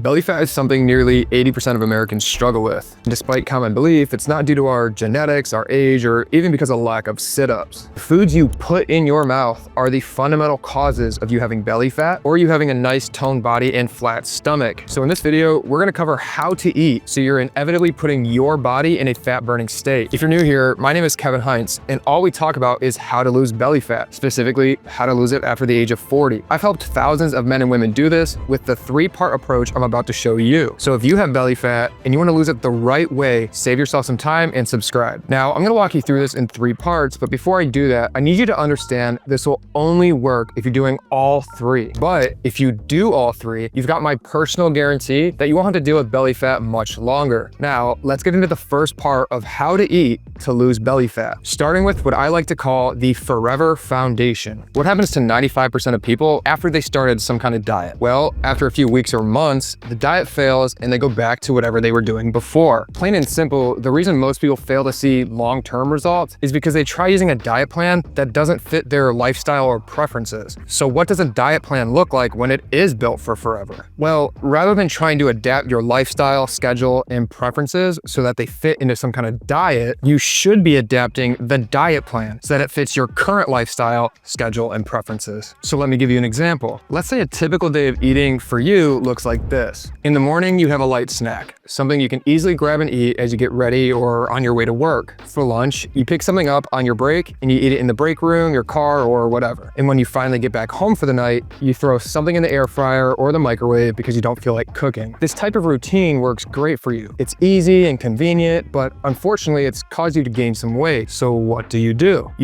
Belly fat is something nearly 80% of Americans struggle with. Despite common belief, it's not due to our genetics, our age, or even because of lack of sit-ups. The foods you put in your mouth are the fundamental causes of you having belly fat or you having a nice toned body and flat stomach. So in this video, we're gonna cover how to eat so you're inevitably putting your body in a fat-burning state. If you're new here, my name is Kevin Heinz, and all we talk about is how to lose belly fat, specifically how to lose it after the age of 40. I've helped thousands of men and women do this with the three-part approach I'm about to show you. So if you have belly fat and you want to lose it the right way, save yourself some time and subscribe. Now, I'm going to walk you through this in 3 parts, but before I do that, I need you to understand this will only work if you're doing all 3. But if you do all 3, you've got my personal guarantee that you won't have to deal with belly fat much longer. Now, let's get into the first part of how to eat to lose belly fat, starting with what I like to call the forever foundation. What happens to 95% of people after they started some kind of diet? Well, after a few weeks or months, the diet fails and they go back to whatever they were doing before. Plain and simple, the reason most people fail to see long-term results is because they try using a diet plan that doesn't fit their lifestyle or preferences. So what does a diet plan look like when it is built for forever? Well, rather than trying to adapt your lifestyle, schedule, and preferences so that they fit into some kind of diet, you should be adapting the diet plan so that it fits your current lifestyle, schedule, and preferences. So let me give you an example. Let's say a typical day of eating for you looks like this. In the morning, you have a light snack, something you can easily grab and eat as you get ready or on your way to work. For lunch, you pick something up on your break and you eat it in the break room, your car, or whatever. And when you finally get back home for the night, you throw something in the air fryer or the microwave because you don't feel like cooking. This type of routine works great for you. It's easy and convenient, but unfortunately, it's caused you to gain some weight. So what do? You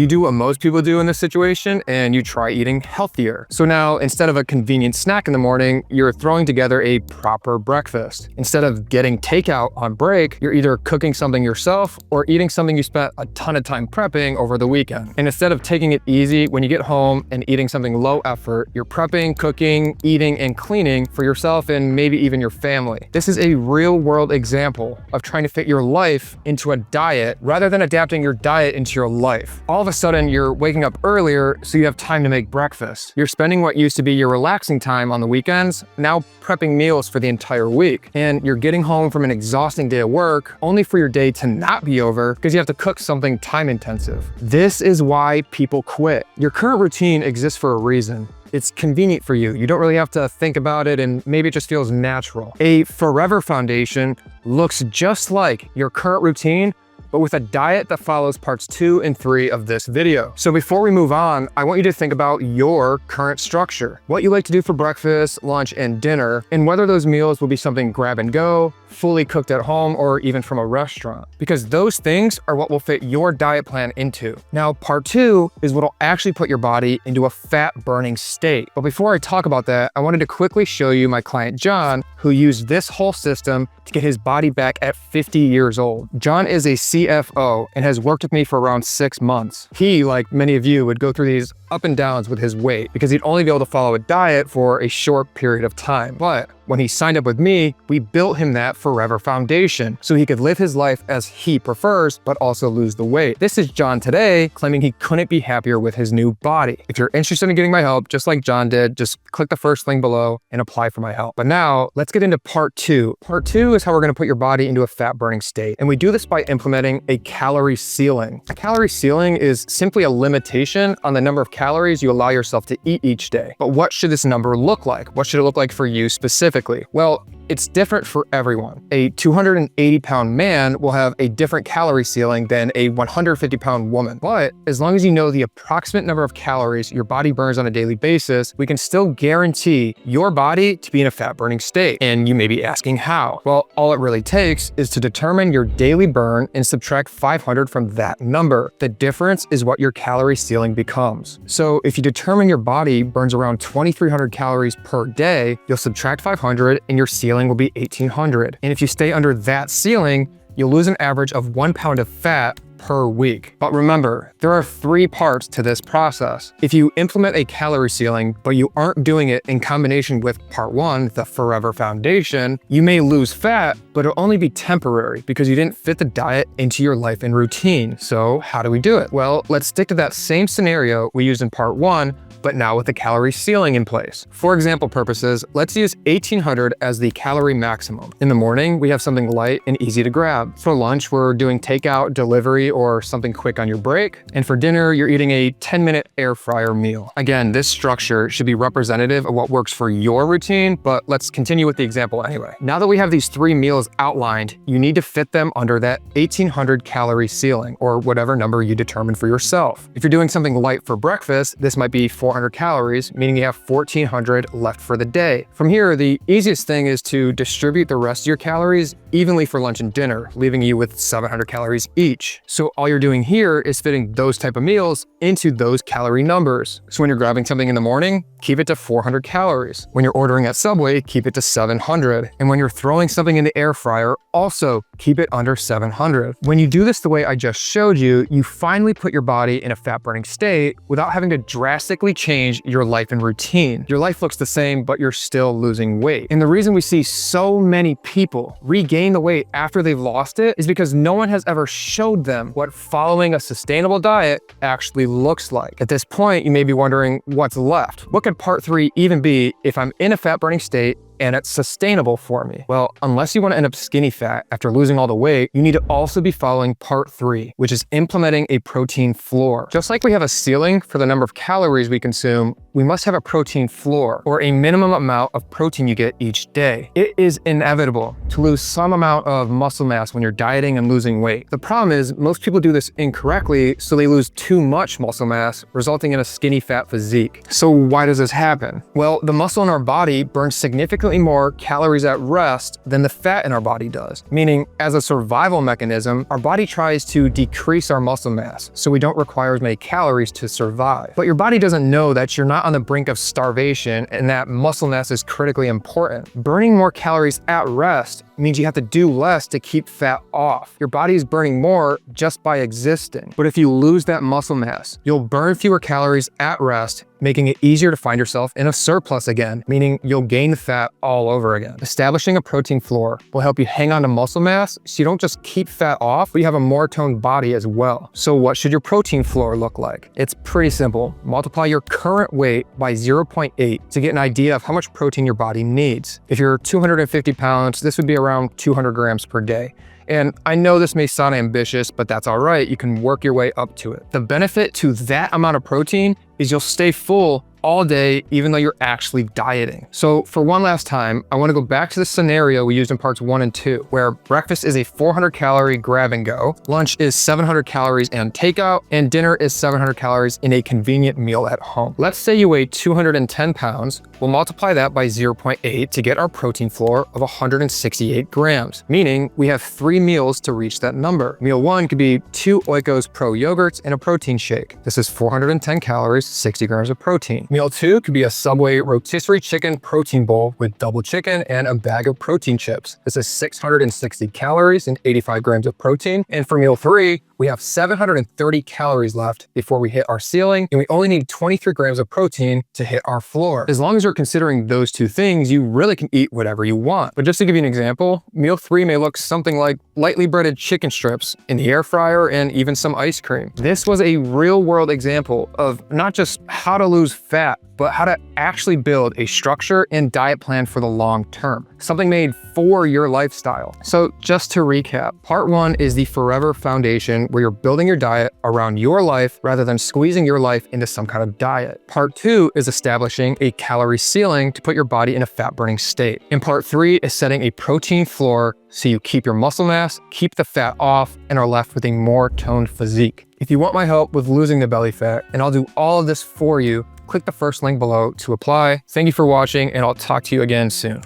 do what most people do in this situation and you try eating healthier. So now, instead of a convenient snack in the morning, you're throwing together a proper breakfast. Instead of getting takeout on break, you're either cooking something yourself or eating something you spent a ton of time prepping over the weekend. And instead of taking it easy when you get home and eating something low effort, you're prepping, cooking, eating, and cleaning for yourself and maybe even your family. This is a real world example of trying to fit your life into a diet rather than adapting your diet into your life. All of a sudden, you're waking up earlier so you have time to make breakfast. You're spending what used to be your relaxing time on the weekends, now prepping meals for the entire week. And you're getting home from an exhausting day of work only for your day to not be over because you have to cook something time intensive. This is why people quit. Your current routine exists for a reason. It's convenient for you. You don't really have to think about it, and maybe it just feels natural. A forever foundation looks just like your current routine, but with a diet that follows parts 2 and 3 of this video. So before we move on, I want you to think about your current structure, what you like to do for breakfast, lunch, and dinner, and whether those meals will be something grab and go, fully cooked at home, or even from a restaurant, because those things are what will fit your diet plan into. Now, part 2 is what will actually put your body into a fat burning state. But before I talk about that, I wanted to quickly show you my client, John, who used this whole system to get his body back at 50 years old. John is a CFO and has worked with me for around 6 months. He, like many of you, would go through these up and downs with his weight because he'd only be able to follow a diet for a short period of time. But when he signed up with me, we built him that forever foundation so he could live his life as he prefers, but also lose the weight. This is John today, claiming he couldn't be happier with his new body. If you're interested in getting my help, just like John did, just click the first link below and apply for my help. But now let's get into part 2. Part 2 is how we're gonna put your body into a fat burning state. And we do this by implementing a calorie ceiling. A calorie ceiling is simply a limitation on the number of calories you allow yourself to eat each day. But what should this number look like? What should it look like for you specifically? Well, it's different for everyone. A 280-pound man will have a different calorie ceiling than a 150-pound woman. But as long as you know the approximate number of calories your body burns on a daily basis, we can still guarantee your body to be in a fat-burning state. And you may be asking how? Well, all it really takes is to determine your daily burn and subtract 500 from that number. The difference is what your calorie ceiling becomes. So if you determine your body burns around 2,300 calories per day, you'll subtract 500 and your ceiling will be 1,800. And if you stay under that ceiling, you'll lose an average of 1 pound of fat per week. But remember, there are 3 parts to this process. If you implement a calorie ceiling, but you aren't doing it in combination with part 1, the forever foundation, you may lose fat, but it'll only be temporary because you didn't fit the diet into your life and routine. So how do we do it? Well, let's stick to that same scenario we used in part 1, but now with the calorie ceiling in place. For example purposes, let's use 1800 as the calorie maximum. In the morning, we have something light and easy to grab. For lunch, we're doing takeout, delivery, or something quick on your break. And for dinner, you're eating a 10-minute air fryer meal. Again, this structure should be representative of what works for your routine, but let's continue with the example anyway. Now that we have these 3 meals outlined, you need to fit them under that 1800 calorie ceiling, or whatever number you determine for yourself. If you're doing something light for breakfast, this might be 400 calories, meaning you have 1400 left for the day. From here, the easiest thing is to distribute the rest of your calories evenly for lunch and dinner, leaving you with 700 calories each. So all you're doing here is fitting those type of meals into those calorie numbers. So when you're grabbing something in the morning, keep it to 400 calories. When you're ordering at Subway, keep it to 700. And when you're throwing something in the air fryer, also keep it under 700. When you do this the way I just showed you, you finally put your body in a fat burning state without having to drastically change your life and routine. Your life looks the same, but you're still losing weight. And the reason we see so many people regain the weight after they've lost it is because no one has ever showed them what following a sustainable diet actually looks like. At this point, you may be wondering what's left. What could part 3 even be if I'm in a fat burning state and it's sustainable for me? Well, unless you want to end up skinny fat after losing all the weight, you need to also be following part 3, which is implementing a protein floor. Just like we have a ceiling for the number of calories we consume, we must have a protein floor, or a minimum amount of protein you get each day. It is inevitable to lose some amount of muscle mass when you're dieting and losing weight. The problem is most people do this incorrectly, so they lose too much muscle mass, resulting in a skinny fat physique. So why does this happen? Well, the muscle in our body burns significantly more calories at rest than the fat in our body does. Meaning, as a survival mechanism, our body tries to decrease our muscle mass so we don't require as many calories to survive. But your body doesn't know that you're not on the brink of starvation and that muscle mass is critically important. Burning more calories at rest means you have to do less to keep fat off. Your body is burning more just by existing. But if you lose that muscle mass, you'll burn fewer calories at rest, making it easier to find yourself in a surplus again, meaning you'll gain the fat all over again. Establishing a protein floor will help you hang on to muscle mass so you don't just keep fat off, but you have a more toned body as well. So what should your protein floor look like? It's pretty simple. Multiply your current weight by 0.8 to get an idea of how much protein your body needs. If you're 250 pounds, this would be around 200 grams per day. And I know this may sound ambitious, but that's all right. You can work your way up to it. The benefit to that amount of protein is you'll stay full all day, even though you're actually dieting. So for one last time, I want to go back to the scenario we used in parts 1 and 2, where breakfast is a 400 calorie grab and go, lunch is 700 calories and takeout, and dinner is 700 calories in a convenient meal at home. Let's say you weigh 210 pounds. We'll multiply that by 0.8 to get our protein floor of 168 grams, meaning we have 3 meals to reach that number. Meal 1 could be 2 Oikos Pro yogurts and a protein shake. This is 410 calories, 60 grams of protein. Meal 2 could be a Subway rotisserie chicken protein bowl with double chicken and a bag of protein chips. This is 660 calories and 85 grams of protein. And for meal 3, we have 730 calories left before we hit our ceiling, and we only need 23 grams of protein to hit our floor. As long as you're considering those 2 things, you really can eat whatever you want. But just to give you an example, meal 3 may look something like lightly breaded chicken strips in the air fryer and even some ice cream. This was a real world example of not just how to lose fat, but how to actually build a structure and diet plan for the long term, something made for your lifestyle. So just to recap, part 1 is the forever foundation where you're building your diet around your life rather than squeezing your life into some kind of diet. Part 2 is establishing a calorie ceiling to put your body in a fat burning state. And part 3 is setting a protein floor so you keep your muscle mass, keep the fat off, and are left with a more toned physique. If you want my help with losing the belly fat, and I'll do all of this for you, click the first link below to apply. Thank you for watching, and I'll talk to you again soon.